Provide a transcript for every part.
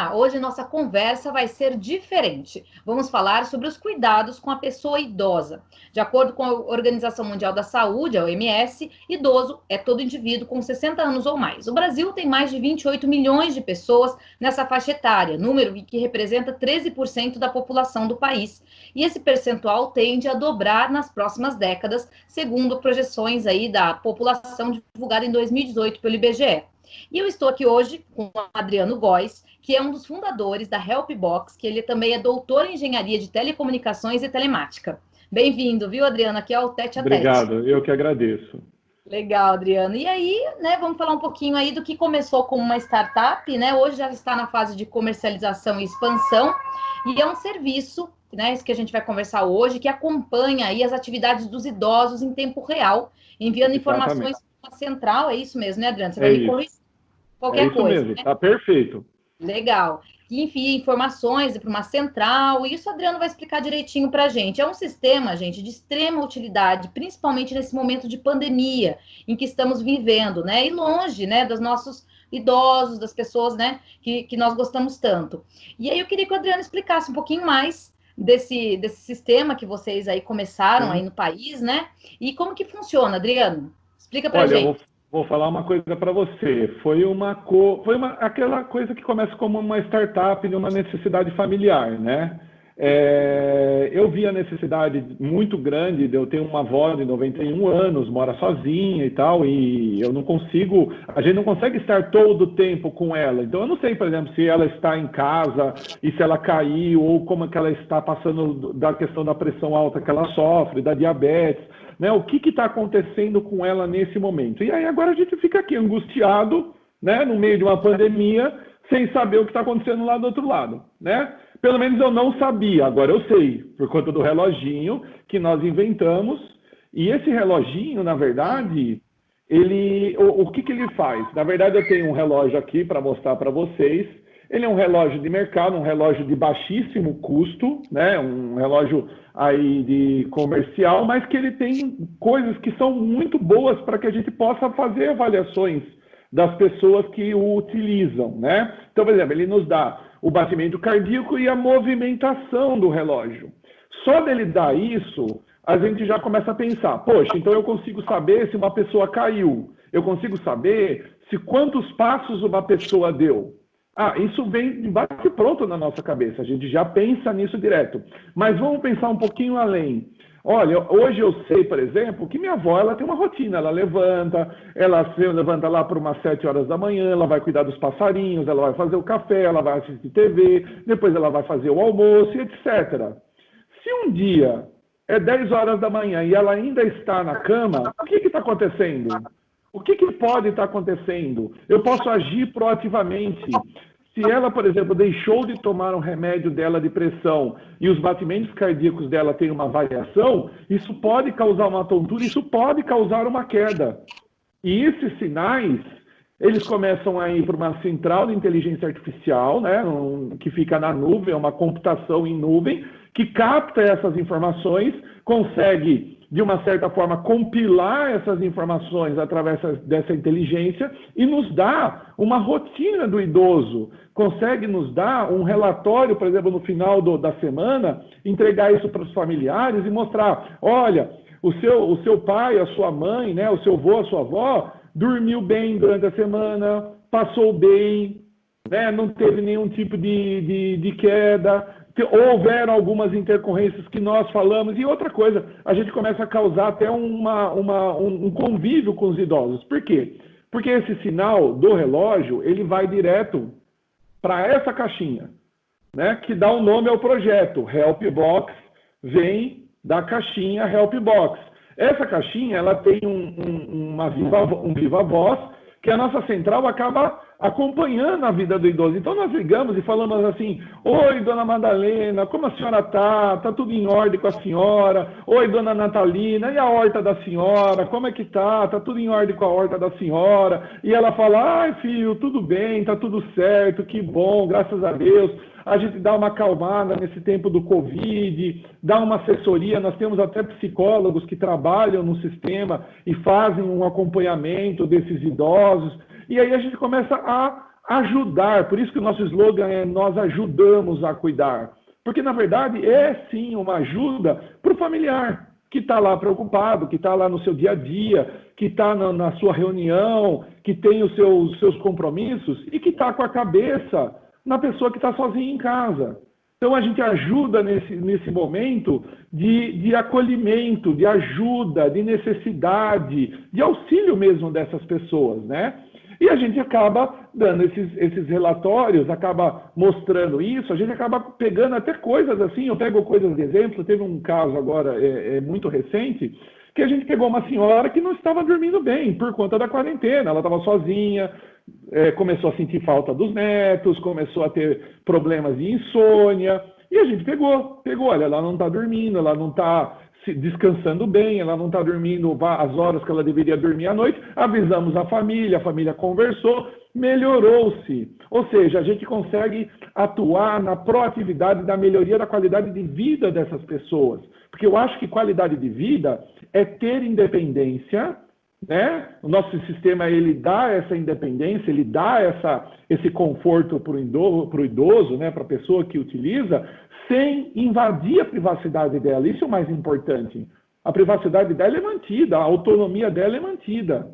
lá, hoje nossa conversa vai ser diferente. Vamos falar sobre os cuidados com a pessoa idosa. De acordo com a Organização Mundial da Saúde, a OMS, idoso é todo indivíduo com 60 anos ou mais. O Brasil tem mais de 28 milhões de pessoas nessa faixa etária, número que representa 13% da população do país. E esse percentual tende a dobrar nas próximas décadas, segundo projeções aí da população divulgada em 2018 pelo IBGE. E eu estou aqui hoje com o Adriano Góes, que é um dos fundadores da Helpbox, que ele também é doutor em engenharia de telecomunicações e telemática. Bem-vindo, viu, Adriano? Aqui é o Tete a Tete. Obrigado, eu que agradeço. Legal, Adriano. E aí, né, vamos falar um pouquinho aí do que começou como uma startup, né? Hoje já está na fase de comercialização e expansão, e é um serviço, né, isso que a gente vai conversar hoje, que acompanha aí as atividades dos idosos em tempo real, enviando informações para a central, é isso mesmo, né, Adriano? Você vai me corrigir qualquer coisa. Mesmo, né? Tá perfeito. Legal. Que envia informações para uma central, e isso o Adriano vai explicar direitinho para a gente. É um sistema, gente, de extrema utilidade, principalmente nesse momento de pandemia em que estamos vivendo, né? E longe, né, dos nossos idosos, das pessoas, né, que nós gostamos tanto. E aí eu queria que o Adriano explicasse um pouquinho mais desse sistema que vocês aí começaram aí no país, né? E como que funciona, Adriano? Explica para a gente. Vou falar uma coisa para você. Foi aquela coisa que começa como uma startup de uma necessidade familiar, né? Eu vi a necessidade muito grande de eu ter uma avó de 91 anos, mora sozinha e tal, e a gente não consegue estar todo o tempo com ela. Então eu não sei, por exemplo, se ela está em casa e se ela caiu, ou como é que ela está passando da questão da pressão alta que ela sofre, da diabetes. Né, o que está acontecendo com ela nesse momento? E aí agora a gente fica aqui angustiado, né, no meio de uma pandemia, sem saber o que está acontecendo lá do outro lado, né? Pelo menos eu não sabia, agora eu sei, por conta do reloginho que nós inventamos. E esse reloginho, na verdade, o que ele faz? Na verdade, eu tenho um relógio aqui para mostrar para vocês. Ele é um relógio de mercado, um relógio de baixíssimo custo, né? Um relógio aí de comercial, mas que ele tem coisas que são muito boas para que a gente possa fazer avaliações das pessoas que o utilizam, né? Então, por exemplo, ele nos dá o batimento cardíaco e a movimentação do relógio. Só dele dar isso, a gente já começa a pensar, poxa, então eu consigo saber se uma pessoa caiu, eu consigo saber se quantos passos uma pessoa deu. Isso vem de bate pronto na nossa cabeça, a gente já pensa nisso direto. Mas vamos pensar um pouquinho além. Olha, hoje eu sei, por exemplo, que minha avó ela tem uma rotina, ela se levanta lá por umas 7 horas da manhã, ela vai cuidar dos passarinhos, ela vai fazer o café, ela vai assistir TV, depois ela vai fazer o almoço, etc. Se um dia é 10 horas da manhã e ela ainda está na cama, o que está acontecendo? O que pode estar acontecendo? Eu posso agir proativamente. Se ela, por exemplo, deixou de tomar um remédio dela de pressão e os batimentos cardíacos dela têm uma variação, isso pode causar uma tontura, isso pode causar uma queda. E esses sinais, eles começam a ir para uma central de inteligência artificial, né, que fica na nuvem, é uma computação em nuvem, que capta essas informações, consegue de uma certa forma, compilar essas informações através dessa inteligência e nos dá uma rotina do idoso. Consegue nos dar um relatório, por exemplo, no final da semana, entregar isso para os familiares e mostrar, olha, o seu pai, a sua mãe, né, o seu avô, a sua avó, dormiu bem durante a semana, passou bem, né, não teve nenhum tipo de queda, houveram algumas intercorrências que nós falamos, e outra coisa, a gente começa a causar até um convívio com os idosos. Por quê? Porque esse sinal do relógio, ele vai direto para essa caixinha, né, que dá o nome ao projeto. Helpbox vem da caixinha Helpbox. Essa caixinha, ela tem um viva voz, que a nossa central acaba acompanhando a vida do idoso. Então nós ligamos e falamos assim, oi, dona Madalena, como a senhora está? Está tudo em ordem com a senhora? Oi, dona Natalina, e a horta da senhora? Como é que está? Está tudo em ordem com a horta da senhora? E ela fala, ai filho, tudo bem, está tudo certo, que bom, graças a Deus. A gente dá uma acalmada nesse tempo do Covid, dá uma assessoria, nós temos até psicólogos que trabalham no sistema e fazem um acompanhamento desses idosos, e aí a gente começa ajudar. Por isso que o nosso slogan é nós ajudamos a cuidar. Porque, na verdade, é sim uma ajuda para o familiar, que está lá preocupado, que está lá no seu dia a dia, que está na sua reunião, que tem os seus compromissos e que está com a cabeça na pessoa que está sozinha em casa. Então, a gente ajuda nesse momento de acolhimento, de ajuda, de necessidade, de auxílio mesmo dessas pessoas, né? E a gente acaba dando esses relatórios, acaba mostrando isso, a gente acaba pegando até coisas assim, eu pego coisas de exemplo, teve um caso agora muito recente, que a gente pegou uma senhora que não estava dormindo bem por conta da quarentena, ela estava sozinha, começou a sentir falta dos netos, começou a ter problemas de insônia, e a gente pegou, olha, ela não está dormindo, ela não está descansando bem, ela não está dormindo as horas que ela deveria dormir à noite, avisamos a família conversou, melhorou-se. Ou seja, a gente consegue atuar na proatividade da melhoria da qualidade de vida dessas pessoas. Porque eu acho que qualidade de vida é ter independência, né? O nosso sistema, ele dá essa independência, ele dá esse conforto para o idoso, né? Para a pessoa que utiliza, sem invadir a privacidade dela. Isso é o mais importante. A privacidade dela é mantida, a autonomia dela é mantida.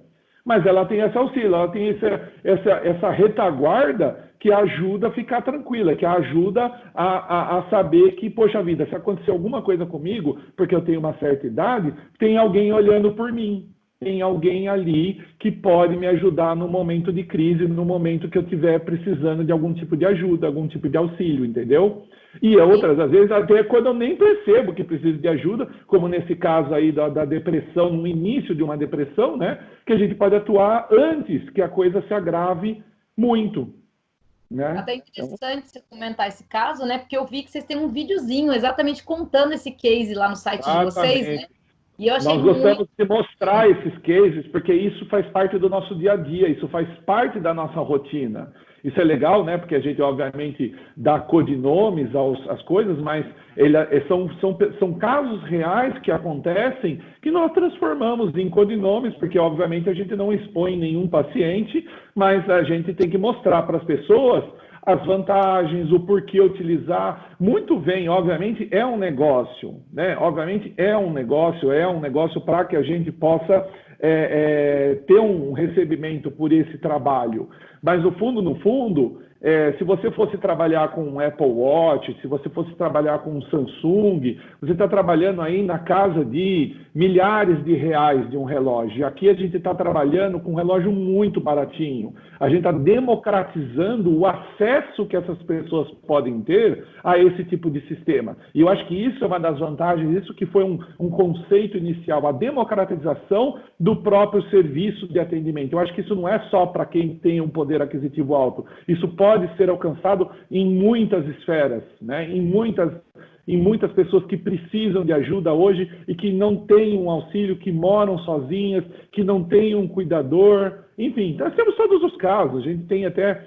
Mas ela tem esse auxílio, ela tem essa retaguarda que ajuda a ficar tranquila, que ajuda a saber que, poxa vida, se acontecer alguma coisa comigo, porque eu tenho uma certa idade, tem alguém olhando por mim. Tem alguém ali que pode me ajudar no momento de crise, no momento que eu estiver precisando de algum tipo de ajuda, algum tipo de auxílio, entendeu? E outras, às vezes, até quando eu nem percebo que preciso de ajuda, como nesse caso aí da depressão, no início de uma depressão, né? Que a gente pode atuar antes que a coisa se agrave muito. Né? Até interessante você comentar esse caso, né? Porque eu vi que vocês têm um videozinho exatamente contando esse case lá no site de vocês, né? E eu achei Nós gostamos de mostrar esses cases, porque isso faz parte do nosso dia a dia, isso faz parte da nossa rotina. Isso é legal, né? Porque a gente, obviamente, dá codinomes às coisas, mas são casos reais que acontecem que nós transformamos em codinomes, porque, obviamente, a gente não expõe nenhum paciente, mas a gente tem que mostrar para as pessoas as vantagens, o porquê utilizar. Muito bem, obviamente, é um negócio, né? Obviamente, é um negócio para que a gente possa ter um recebimento por esse trabalho. Mas, no fundo, se você fosse trabalhar com um Apple Watch, se você fosse trabalhar com um Samsung, você está trabalhando aí na casa de milhares de reais de um relógio. E aqui a gente está trabalhando com um relógio muito baratinho. A gente está democratizando o acesso que essas pessoas podem ter a esse tipo de sistema. E eu acho que isso é uma das vantagens, isso que foi um conceito inicial, a democratização do próprio serviço de atendimento. Eu acho que isso não é só para quem tem um poder aquisitivo alto. Isso pode ser alcançado em muitas esferas, né? em muitas pessoas que precisam de ajuda hoje e que não têm um auxílio, que moram sozinhas, que não têm um cuidador. Enfim, nós temos todos os casos. A gente tem até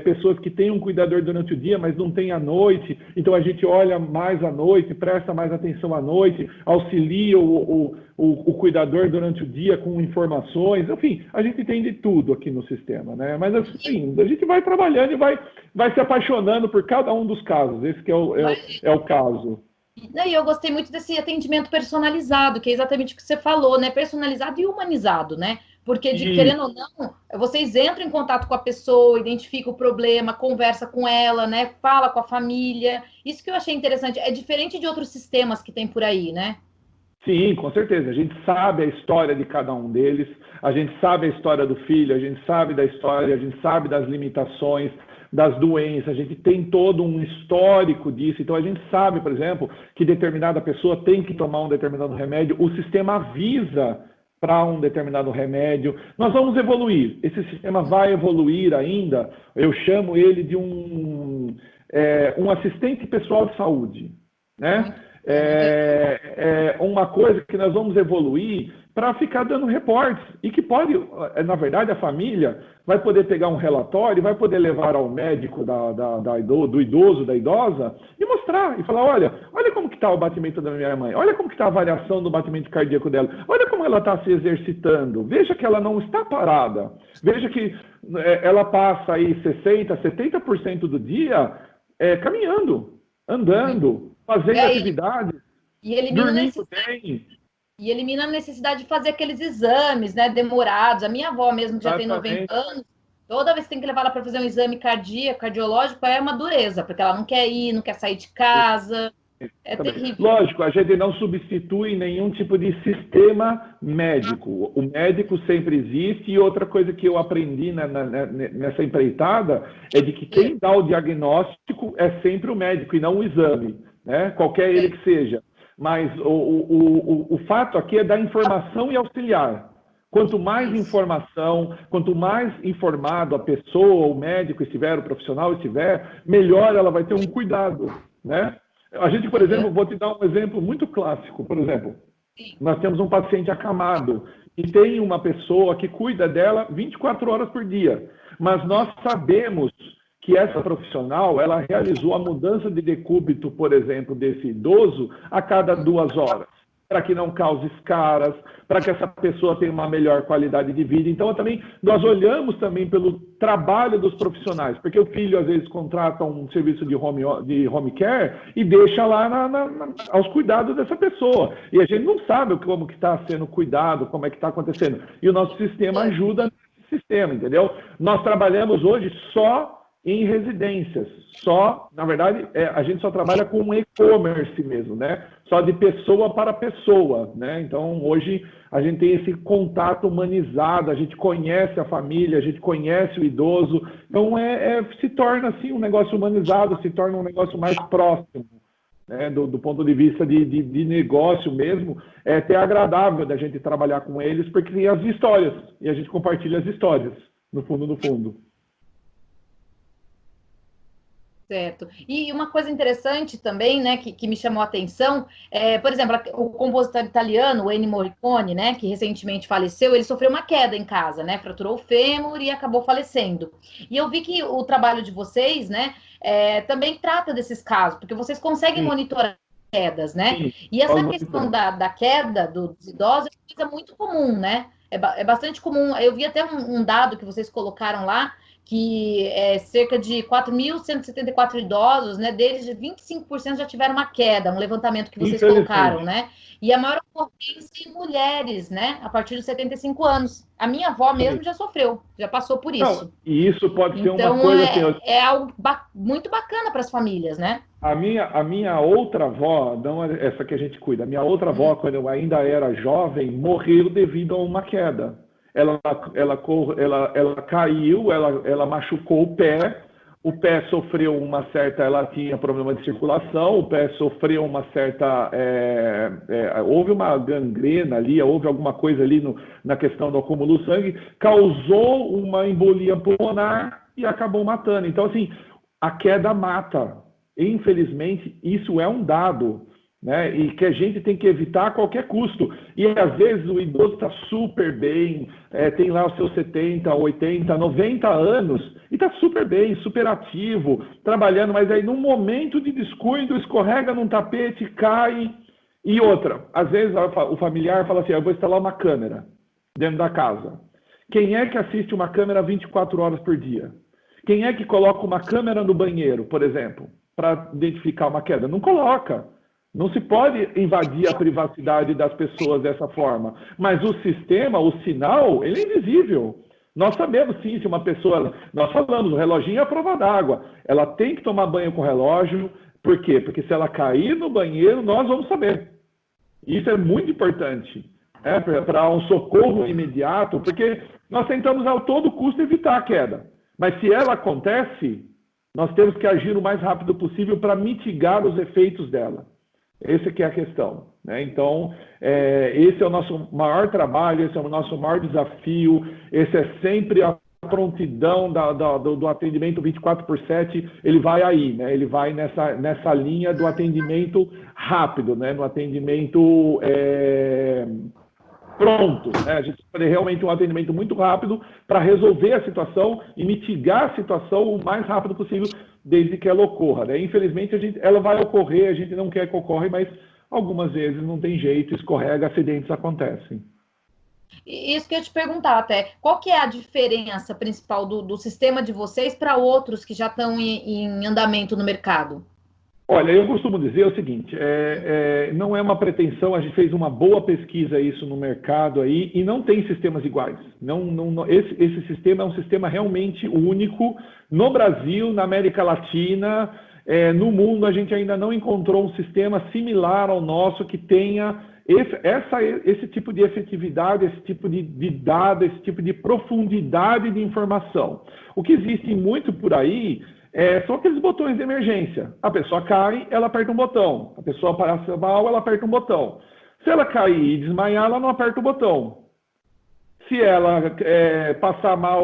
pessoas que têm um cuidador durante o dia, mas não tem à noite. Então, a gente olha mais à noite, presta mais atenção à noite, auxilia o cuidador durante o dia com informações. Enfim, a gente tem de tudo aqui no sistema, né? Mas, assim, a gente vai trabalhando e vai se apaixonando por cada um dos casos. Esse que é o caso. E eu gostei muito desse atendimento personalizado, que é exatamente o que você falou, né? Personalizado e humanizado, né? Porque, querendo ou não, vocês entram em contato com a pessoa, identificam o problema, conversa com ela, né? Fala com a família. Isso que eu achei interessante. É diferente de outros sistemas que tem por aí, né? Sim, com certeza. A gente sabe a história de cada um deles, a gente sabe a história do filho, a gente sabe da história, a gente sabe das limitações, das doenças, a gente tem todo um histórico disso. Então, a gente sabe, por exemplo, que determinada pessoa tem que tomar um determinado remédio, o sistema avisa para um determinado remédio. Nós vamos evoluir. Esse sistema vai evoluir ainda. Eu chamo ele de um assistente pessoal de saúde, né? É uma coisa que nós vamos evoluir para ficar dando reportes. E que pode, na verdade, a família vai poder pegar um relatório, vai poder levar ao médico do idoso, da idosa, e mostrar, e falar, olha como que está o batimento da minha mãe, olha como que está a variação do batimento cardíaco dela, olha como ela está se exercitando, veja que ela não está parada, veja que ela passa aí 60%, 70% do dia caminhando, andando, fazendo atividades, dormindo bem. E elimina a necessidade de fazer aqueles exames, né, demorados. A minha avó mesmo, que já tem 90 anos, toda vez que tem que levar ela para fazer um exame cardiológico, é uma dureza, porque ela não quer ir, não quer sair de casa. É terrível. Lógico, a gente não substitui nenhum tipo de sistema médico. O médico sempre existe, e outra coisa que eu aprendi nessa empreitada é de que quem dá o diagnóstico é sempre o médico e não o exame, né? Qualquer ele que seja. Mas o fato aqui é dar informação e auxiliar. Quanto mais informação, quanto mais informado a pessoa, o médico estiver, o profissional estiver, melhor ela vai ter um cuidado, né? A gente, por exemplo, vou te dar um exemplo muito clássico. Por exemplo, nós temos um paciente acamado e tem uma pessoa que cuida dela 24 horas por dia. Mas nós sabemos que essa profissional, ela realizou a mudança de decúbito, por exemplo, desse idoso a cada 2 horas, para que não cause escaras, para que essa pessoa tenha uma melhor qualidade de vida. Então, também, nós olhamos também pelo trabalho dos profissionais, porque o filho, às vezes, contrata um serviço de home care e deixa lá aos cuidados dessa pessoa. E a gente não sabe como que está sendo cuidado, como é que está acontecendo. E o nosso sistema ajuda nesse sistema, entendeu? Nós trabalhamos hoje só em residências, na verdade, a gente só trabalha com e-commerce mesmo, né? Só de pessoa para pessoa, né? Então, hoje, a gente tem esse contato humanizado, a gente conhece a família, a gente conhece o idoso, então se torna, assim, um negócio humanizado, se torna um negócio mais próximo, né? Do ponto de vista de negócio mesmo, é até agradável da gente trabalhar com eles, porque tem as histórias, e a gente compartilha as histórias, no fundo. Certo. E uma coisa interessante também, né, que me chamou a atenção, por exemplo, o compositor italiano, o Ennio Morricone, né, que recentemente faleceu, ele sofreu uma queda em casa, né, fraturou o fêmur e acabou falecendo. E eu vi que o trabalho de vocês, né, também trata desses casos, porque vocês conseguem monitorar quedas, né? Sim. E essa questão da queda dos idosos é uma coisa muito comum, né? É bastante comum. Eu vi até um dado que vocês colocaram lá, que cerca de 4.174 idosos, né, deles 25% já tiveram uma queda, um levantamento que vocês colocaram, né? E a maior ocorrência em mulheres, né, a partir dos 75 anos. A minha avó mesmo já sofreu, já passou por isso. Não, e isso pode ser uma coisa... É algo muito bacana para as famílias, né? A minha outra avó, não essa que a gente cuida, a minha outra avó, quando eu ainda era jovem, morreu devido a uma queda. Ela caiu, ela machucou o pé sofreu uma certa, ela tinha problema de circulação, o pé sofreu uma certa, houve uma gangrena ali, houve alguma coisa ali na questão do acúmulo do sangue, causou uma embolia pulmonar e acabou matando. Então, assim, a queda mata. Infelizmente, isso é um dado, né? E que a gente tem que evitar a qualquer custo. E às vezes o idoso está super bem, tem lá os seus 70, 80, 90 anos e está super bem, super ativo, trabalhando, mas aí num momento de descuido escorrega num tapete, cai. E outra, às vezes o familiar fala assim, eu vou instalar uma câmera dentro da casa. Quem é que assiste uma câmera 24 horas por dia? Quem é que coloca uma câmera no banheiro, por exemplo, para identificar uma queda? Não coloca. Não se pode invadir a privacidade das pessoas dessa forma. Mas o sistema, o sinal, ele é invisível. Nós sabemos sim se uma pessoa... Nós falamos, o reloginho é a prova d'água. Ela tem que tomar banho com o relógio. Por quê? Porque se ela cair no banheiro, nós vamos saber. Isso é muito importante. Para um socorro imediato, porque nós tentamos a todo custo evitar a queda. Mas se ela acontece, nós temos que agir o mais rápido possível para mitigar os efeitos dela. Essa que é a questão, né? Então, esse é o nosso maior trabalho, esse é o nosso maior desafio, esse é sempre a prontidão do atendimento 24/7, ele vai aí, né? Ele vai nessa linha do atendimento rápido, né? No atendimento pronto, né? A gente fazer realmente um atendimento muito rápido para resolver a situação e mitigar a situação o mais rápido possível, desde que ela ocorra, né? Infelizmente, ela vai ocorrer, a gente não quer que ocorra, mas algumas vezes não tem jeito, escorrega, acidentes acontecem. Isso que eu ia te perguntar até, qual que é a diferença principal do sistema de vocês para outros que já estão em andamento no mercado? Olha, eu costumo dizer o seguinte, não é uma pretensão, a gente fez uma boa pesquisa isso no mercado aí e não tem sistemas iguais. Esse sistema é um sistema realmente único no Brasil, na América Latina, no mundo a gente ainda não encontrou um sistema similar ao nosso que tenha esse tipo de efetividade, esse tipo de dado, esse tipo de profundidade de informação. O que existe muito por aí são aqueles botões de emergência. A pessoa cai, ela aperta um botão. A pessoa passa mal, ela aperta um botão. Se ela cair e desmaiar, ela não aperta o botão. Se ela passar mal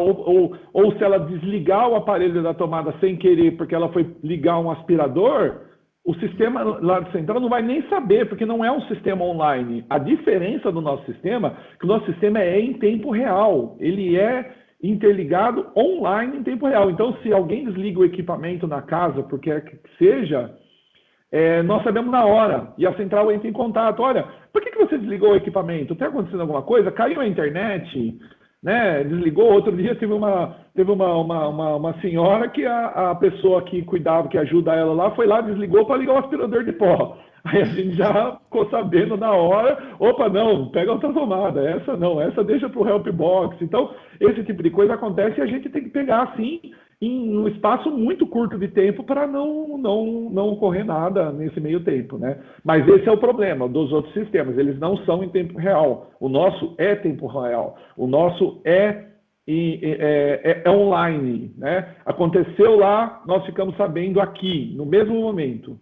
ou se ela desligar o aparelho da tomada sem querer porque ela foi ligar um aspirador, o sistema lá de central não vai nem saber, porque não é um sistema online. A diferença do nosso sistema é que o nosso sistema é em tempo real. Ele é interligado online em tempo real. Então, se alguém desliga o equipamento na casa, porque quer que seja, nós sabemos na hora. E a central entra em contato. Olha, por que você desligou o equipamento? Está acontecendo alguma coisa? Caiu a internet? Né? Desligou? Outro dia teve uma senhora que a pessoa que cuidava, que ajuda ela lá, foi lá, desligou para ligar o aspirador de pó. Aí a gente já ficou sabendo na hora, opa, não, pega outra tomada, essa não, essa deixa para o help box. Então, esse tipo de coisa acontece e a gente tem que pegar assim, em um espaço muito curto de tempo para não ocorrer nada nesse meio tempo, né? Mas esse é o problema dos outros sistemas, eles não são em tempo real. O nosso é tempo real, o nosso é online, né? Aconteceu lá, nós ficamos sabendo aqui, no mesmo momento.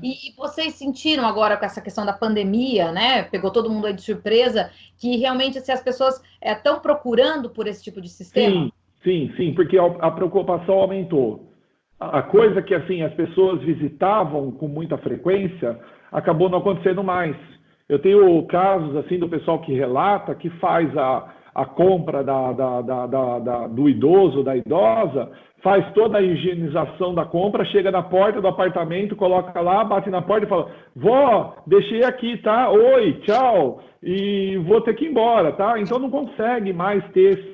E vocês sentiram agora com essa questão da pandemia, né? Pegou todo mundo aí de surpresa, que realmente as pessoas estão procurando por esse tipo de sistema? Sim, porque a preocupação aumentou. A coisa que assim as pessoas visitavam com muita frequência acabou não acontecendo mais. Eu tenho casos assim do pessoal que relata que faz a compra do idoso, da idosa, faz toda a higienização da compra, chega na porta do apartamento, coloca lá, bate na porta e fala: vó, deixei aqui, tá? Oi, tchau, e vou ter que ir embora, tá? Então não consegue mais ter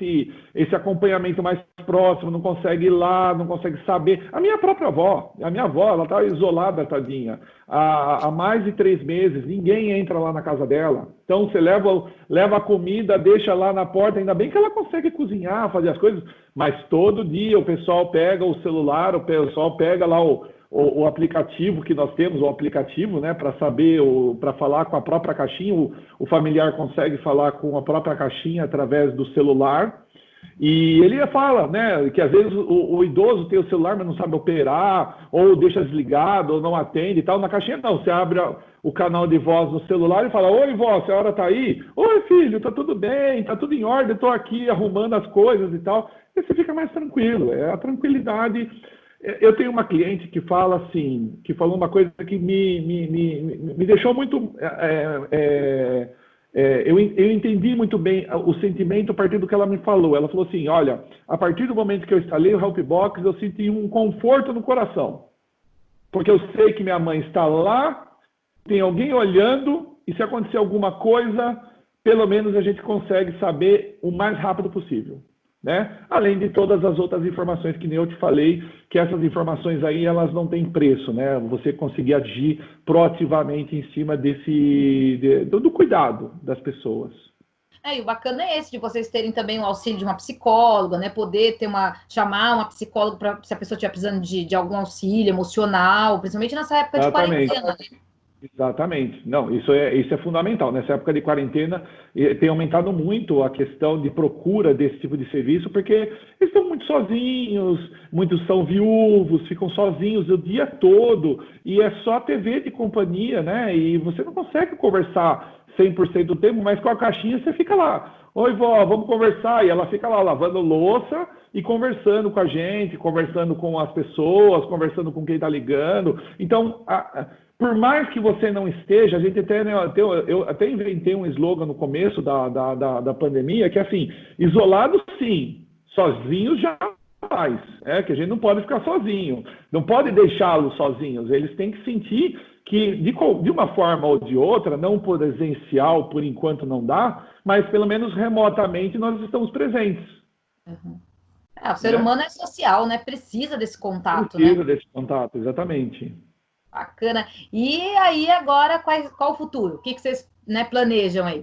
esse acompanhamento mais próximo, não consegue ir lá, não consegue saber. A minha própria avó, ela tá isolada, tadinha, há mais de 3 meses, ninguém entra lá na casa dela. Então você leva a comida, deixa lá na porta, ainda bem que ela consegue cozinhar, fazer as coisas, mas todo dia o pessoal pega o celular, o pessoal pega lá o aplicativo que nós temos, o aplicativo, né, para saber, para falar com a própria caixinha, o familiar consegue falar com a própria caixinha através do celular, e ele fala, né, que às vezes o idoso tem o celular, mas não sabe operar, ou deixa desligado, ou não atende e tal. Na caixinha não, você abre o canal de voz no celular e fala: oi, vó, a senhora tá aí? Oi, filho, tá tudo bem, tá tudo em ordem, tô aqui arrumando as coisas e tal. E você fica mais tranquilo, a tranquilidade. Eu tenho uma cliente que fala assim, que falou uma coisa que me deixou muito... eu entendi muito bem o sentimento a partir do que ela me falou. Ela falou assim: olha, a partir do momento que eu instalei o Helpbox, eu senti um conforto no coração. Porque eu sei que minha mãe está lá, tem alguém olhando, e se acontecer alguma coisa, pelo menos a gente consegue saber o mais rápido possível. Né? Além de todas as outras informações que nem eu te falei, que essas informações aí elas não têm preço, né? Você conseguir agir proativamente em cima do cuidado das pessoas. E o bacana é esse, de vocês terem também o auxílio de uma psicóloga, né? Poder chamar uma psicóloga se a pessoa estiver precisando de algum auxílio emocional, principalmente nessa época de quarentena, né? Exatamente. Não, isso é fundamental. Nessa época de quarentena, tem aumentado muito a questão de procura desse tipo de serviço, porque eles estão muito sozinhos, muitos são viúvos, ficam sozinhos o dia todo, e é só TV de companhia, né? E você não consegue conversar 100% do tempo, mas com a caixinha você fica lá. Oi, vó, vamos conversar. E ela fica lá lavando louça e conversando com a gente, conversando com as pessoas, conversando com quem está ligando. Então, por mais que você não esteja, a gente até, né, eu até inventei um slogan no começo da pandemia, que é assim, isolado sim, sozinhos jamais, que a gente não pode ficar sozinho, não pode deixá-los sozinhos, eles têm que sentir que de uma forma ou de outra, não presencial, por enquanto não dá, mas pelo menos remotamente nós estamos presentes. Uhum. O ser humano é social, né? Precisa desse contato, Precisa desse contato, exatamente. Bacana. E aí, agora, qual o futuro? O que vocês, né, planejam aí?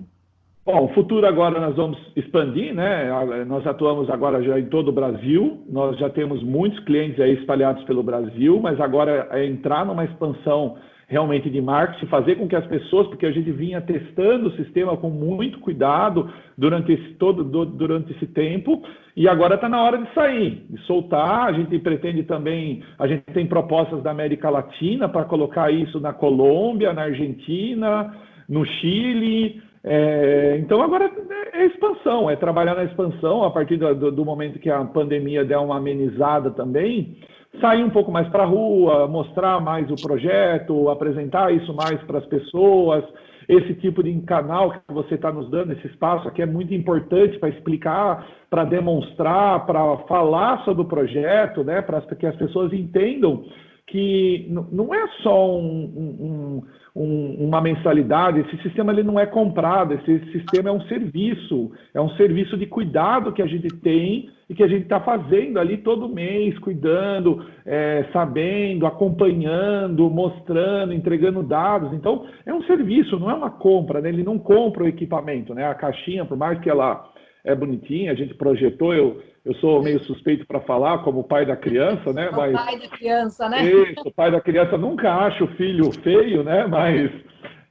Bom, o futuro agora nós vamos expandir, né? Nós atuamos agora já em todo o Brasil, nós já temos muitos clientes aí espalhados pelo Brasil, mas agora é entrar numa expansão realmente de marketing, fazer com que as pessoas, porque a gente vinha testando o sistema com muito cuidado durante esse tempo, e agora está na hora de sair, de soltar. A gente pretende também, a gente tem propostas da América Latina para colocar isso na Colômbia, na Argentina, no Chile. Então agora é expansão, é trabalhar na expansão a partir do momento que a pandemia der uma amenizada também, sair um pouco mais para a rua, mostrar mais o projeto, apresentar isso mais para as pessoas, esse tipo de canal que você está nos dando, esse espaço aqui é muito importante para explicar, para demonstrar, para falar sobre o projeto, né, para que as pessoas entendam que não é só uma mensalidade, esse sistema ele não é comprado, esse sistema é um serviço de cuidado que a gente tem e que a gente está fazendo ali todo mês, cuidando, sabendo, acompanhando, mostrando, entregando dados. Então, é um serviço, não é uma compra, né? Ele não compra o equipamento, né? A caixinha, por mais que ela é bonitinha, a gente projetou, eu sou meio suspeito para falar como pai da criança, né? Mas, o pai da criança, né? Isso, o pai da criança nunca acha o filho feio, né? Mas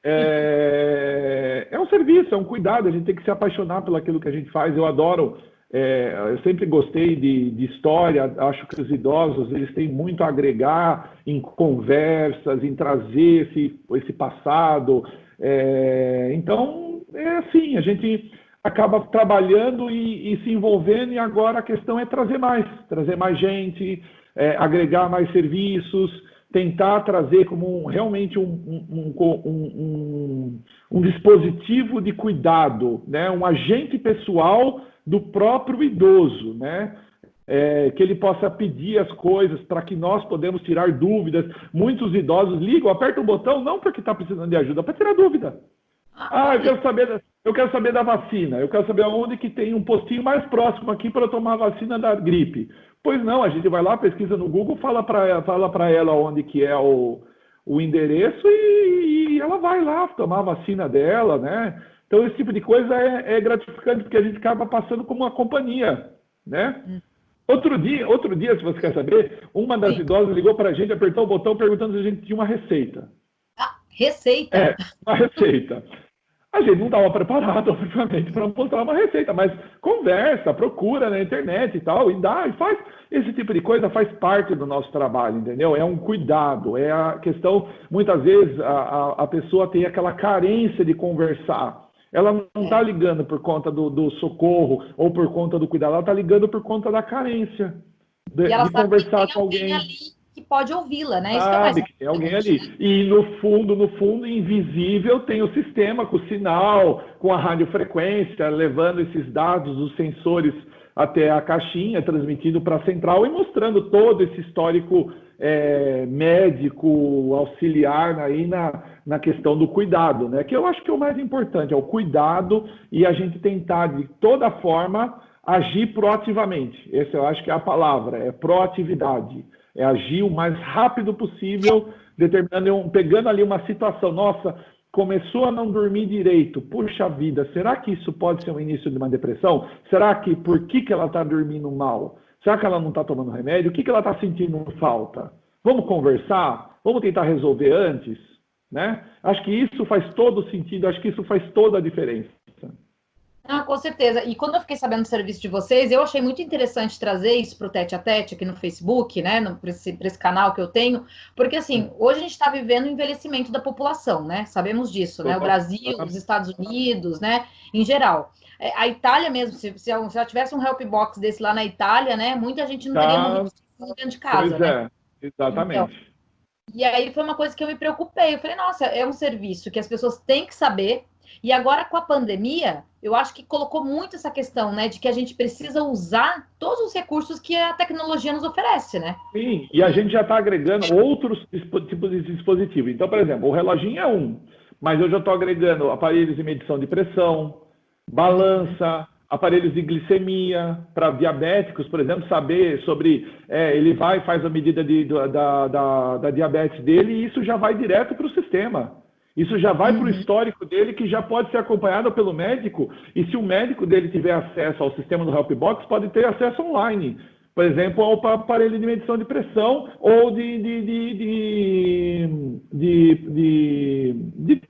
é um serviço, é um cuidado, a gente tem que se apaixonar pelo aquilo que a gente faz. Eu adoro, eu sempre gostei de história, acho que os idosos eles têm muito a agregar em conversas, em trazer esse passado. Então, é assim, a gente acaba trabalhando e se envolvendo, e agora a questão é trazer mais gente, agregar mais serviços, tentar trazer como realmente um dispositivo de cuidado, né? Um agente pessoal do próprio idoso, né? Que ele possa pedir as coisas para que nós podemos tirar dúvidas. Muitos idosos ligam, apertam o botão, não porque está precisando de ajuda, para tirar dúvida. Eu quero saber da vacina, eu quero saber onde que tem um postinho mais próximo aqui para eu tomar a vacina da gripe. Pois não, a gente vai lá, pesquisa no Google, fala para ela onde que é o endereço e ela vai lá tomar a vacina dela, né? Então, esse tipo de coisa é gratificante, porque a gente acaba passando como uma companhia, né? Outro dia, se você quer saber, uma das idosas ligou para a gente, apertou o botão perguntando se a gente tinha uma receita. Receita? Uma receita. A gente não estava preparado, obviamente, para mostrar uma receita, mas conversa, procura na internet e tal, e faz. Esse tipo de coisa faz parte do nosso trabalho, entendeu? É um cuidado, é a questão, muitas vezes a pessoa tem aquela carência de conversar. Ela não está ligando por conta do socorro ou por conta do cuidado, ela está ligando por conta da carência de conversar com alguém. Que pode ouvi-la, né? Sabe que tem alguém ali. E no fundo, invisível, tem o sistema com o sinal, com a radiofrequência, levando esses dados dos sensores até a caixinha, transmitindo para a central e mostrando todo esse histórico médico, auxiliar aí na questão do cuidado, né? Que eu acho que é o mais importante, é o cuidado e a gente tentar, de toda forma, agir proativamente. Essa eu acho que é a palavra, é proatividade. É agir o mais rápido possível, pegando ali uma situação. Nossa, começou a não dormir direito. Puxa vida, será que isso pode ser o início de uma depressão? Será que por que ela está dormindo mal? Será que ela não está tomando remédio? O que ela está sentindo falta? Vamos conversar? Vamos tentar resolver antes? né? Acho que isso faz todo sentido, acho que isso faz toda a diferença. Ah, com certeza. E quando eu fiquei sabendo do serviço de vocês, eu achei muito interessante trazer isso para o Tete a Tete aqui no Facebook, né? Para esse canal que eu tenho, porque assim, hoje a gente está vivendo o envelhecimento da população, né? Sabemos disso, né? O Brasil, os Estados Unidos, né? Em geral. A Itália mesmo, se já tivesse um help box desse lá na Itália, né? Muita gente não teria morrido dentro de casa, pois né? Exatamente. Então, e aí foi uma coisa que eu me preocupei. Eu falei, nossa, é um serviço que as pessoas têm que saber. E agora, com a pandemia, eu acho que colocou muito essa questão, né, de que a gente precisa usar todos os recursos que a tecnologia nos oferece, né? Sim, e a gente já está agregando outros tipos de dispositivos. Então, por exemplo, o reloginho é um, mas eu já estou agregando aparelhos de medição de pressão, balança, aparelhos de glicemia para diabéticos, por exemplo, saber sobre, ele vai faz a medida da diabetes dele e isso já vai direto para o sistema. Isso já vai para o histórico dele, que já pode ser acompanhado pelo médico, e se o médico dele tiver acesso ao sistema do Helpbox, pode ter acesso online. Por exemplo, ao aparelho de medição de pressão ou de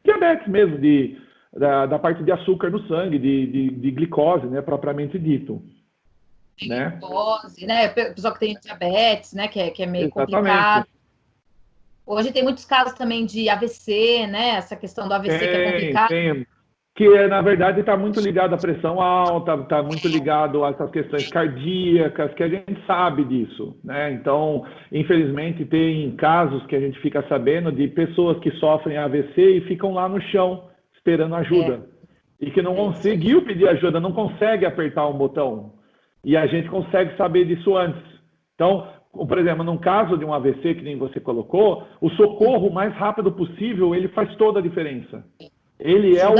diabetes mesmo, da parte de açúcar no sangue, de glicose, né, propriamente dito. Né? Glicose, né? O pessoal que tem diabetes, né, que é meio complicado. Hoje tem muitos casos também de AVC, né? Essa questão do AVC que é complicado. Tem. Que, na verdade, está muito ligado à pressão alta, está muito ligado a essas questões cardíacas, que a gente sabe disso, né? Então, infelizmente, tem casos que a gente fica sabendo de pessoas que sofrem AVC e ficam lá no chão, esperando ajuda. E que não conseguiu pedir ajuda, não consegue apertar um botão. E a gente consegue saber disso antes. Então, por exemplo, num caso de um AVC, que nem você colocou, o socorro mais rápido possível, ele faz toda a diferença. Ele é o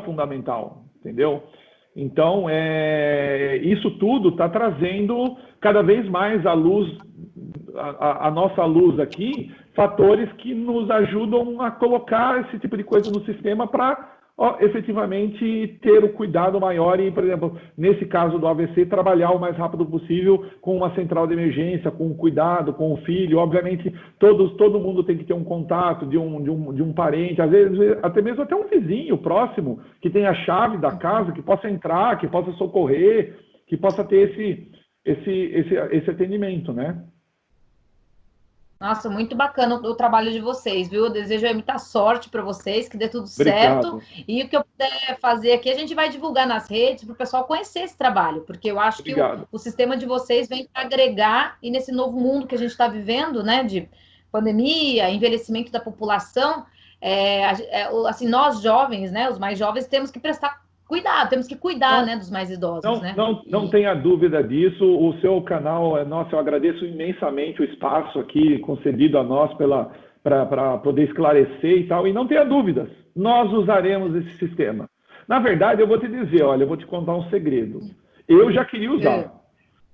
fundamental, entendeu? Então, isso tudo está trazendo cada vez mais à luz, a nossa luz aqui, fatores que nos ajudam a colocar esse tipo de coisa no sistema para efetivamente ter o cuidado maior e, por exemplo, nesse caso do AVC, trabalhar o mais rápido possível com uma central de emergência, com cuidado, com o filho. Obviamente, todo mundo tem que ter um contato de um parente, às vezes até mesmo um vizinho próximo, que tenha a chave da casa, que possa entrar, que possa socorrer, que possa ter esse atendimento, né? Nossa, muito bacana o trabalho de vocês, viu? Eu desejo muita sorte para vocês, que dê tudo Obrigado. certo. E o que eu puder fazer aqui, a gente vai divulgar nas redes para o pessoal conhecer esse trabalho, porque eu acho que o sistema de vocês vem para agregar, e nesse novo mundo que a gente está vivendo, né, de pandemia, envelhecimento da população, assim, nós jovens, né, os mais jovens, temos que prestar cuidado, temos que cuidar, né, dos mais idosos, né? Não tenha dúvida disso. O seu canal é nosso. Eu agradeço imensamente o espaço aqui concedido a nós para poder esclarecer e tal. E não tenha dúvidas, nós usaremos esse sistema. Na verdade, eu vou te dizer, olha, eu vou te contar um segredo. Eu já queria usar.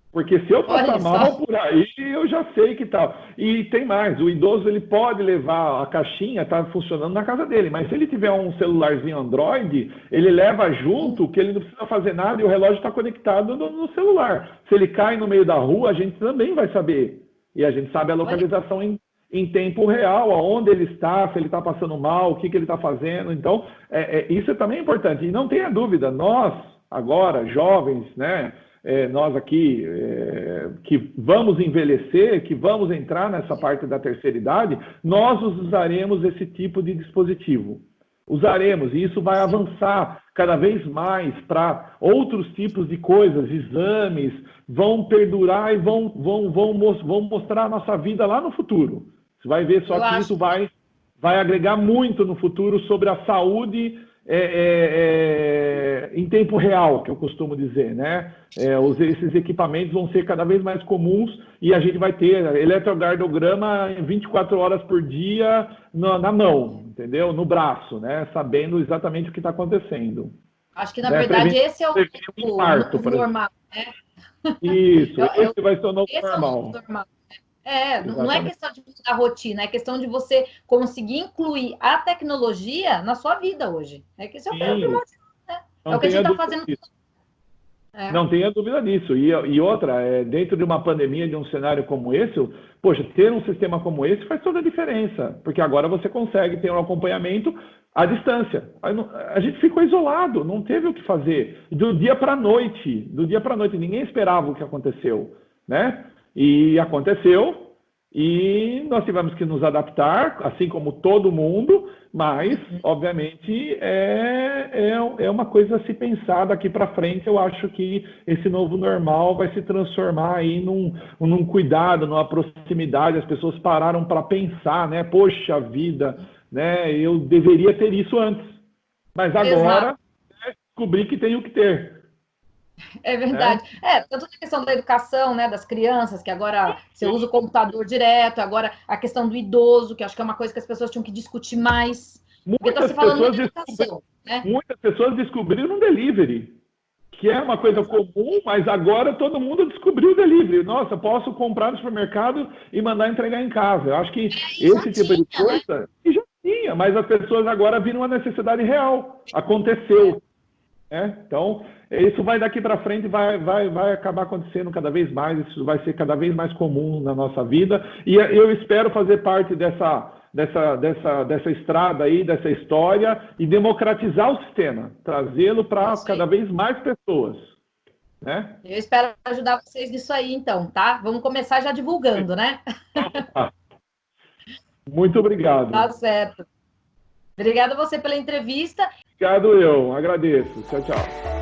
Porque se eu passar mal por aí, eu já sei que tal. E tem mais, o idoso ele pode levar a caixinha, tá funcionando na casa dele, mas se ele tiver um celularzinho Android, ele leva junto, que ele não precisa fazer nada e o relógio está conectado no celular. Se ele cai no meio da rua, a gente também vai saber. E a gente sabe a localização em tempo real, aonde ele está, se ele está passando mal, o que ele está fazendo. Então, isso também é importante. E não tenha dúvida, nós, agora, jovens, né? Nós aqui que vamos envelhecer, que vamos entrar nessa parte da terceira idade, nós usaremos esse tipo de dispositivo. Usaremos, e isso vai avançar cada vez mais para outros tipos de coisas, exames, vão perdurar e vão mostrar a nossa vida lá no futuro. Você vai ver só que isso vai agregar muito no futuro sobre a saúde em tempo real, que eu costumo dizer, né? Esses equipamentos vão ser cada vez mais comuns e a gente vai ter eletrocardiograma 24 horas por dia na mão, entendeu? No braço, né? Sabendo exatamente o que está acontecendo. Acho que, na verdade, esse é o novo normal, né? Isso, esse vai ser o novo normal. Não é questão de mudar a rotina, é questão de você conseguir incluir a tecnologia na sua vida hoje. É que esse é o primordial, né? É o que a gente está fazendo. Não tenha dúvida disso. E outra, dentro de uma pandemia, de um cenário como esse, poxa, ter um sistema como esse faz toda a diferença, porque agora você consegue ter um acompanhamento à distância. A gente ficou isolado, não teve o que fazer. Do dia para a noite, ninguém esperava o que aconteceu, né? E aconteceu, e nós tivemos que nos adaptar, assim como todo mundo, mas, obviamente, é uma coisa a se pensar daqui para frente. Eu acho que esse novo normal vai se transformar aí num cuidado, numa proximidade. As pessoas pararam para pensar, né? Poxa vida, né? Eu deveria ter isso antes, mas agora descobri que tenho que ter. É verdade. Tanto a questão da educação, né, das crianças, que agora você usa o computador direto, agora a questão do idoso, que acho que é uma coisa que as pessoas tinham que discutir mais. Porque está se falando muito de educação, né? Muitas pessoas descobriram o delivery, que é uma coisa comum, mas agora todo mundo descobriu o delivery. Nossa, posso comprar no supermercado e mandar entregar em casa. Eu acho que esse tipo de coisa já tinha, mas as pessoas agora viram a necessidade real. Aconteceu. Então, isso vai daqui para frente, vai acabar acontecendo cada vez mais, isso vai ser cada vez mais comum na nossa vida, e eu espero fazer parte dessa estrada aí, dessa história, e democratizar o sistema, trazê-lo para cada vez mais pessoas. Né? Eu espero ajudar vocês nisso aí, então, tá? Vamos começar já divulgando, né? Muito obrigado. Tá certo. Obrigada a você pela entrevista. Obrigado, eu agradeço. Tchau, tchau.